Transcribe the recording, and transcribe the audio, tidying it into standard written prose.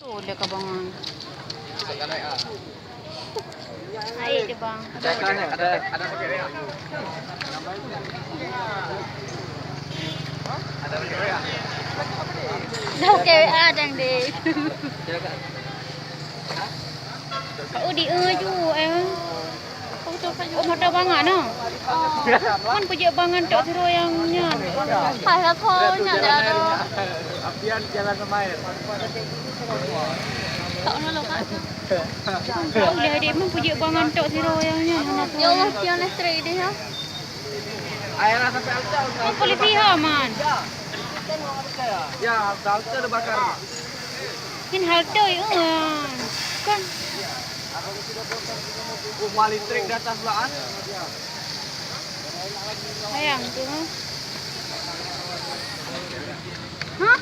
Udah kebangun. Ayo deh bang. Ada pakai ya? Ada pakai ya? Dah KWA dang deh. Kau di ju Kau coba juga. Oh motor bangan no. Kan punya bangan tok tiro yang nya. Payah kau nya dah. Apian jalan kemarin. Kau nak lokak. Kau dah dia memang punya bangan tok tiro yang nya. Ya Allah pion listrik dia. Air sampai altar. Oh polisi ha man. Ya, altar ada bakar. Kan halte kan. Rumah listrik di atas belaan. Sayang tu. Hah?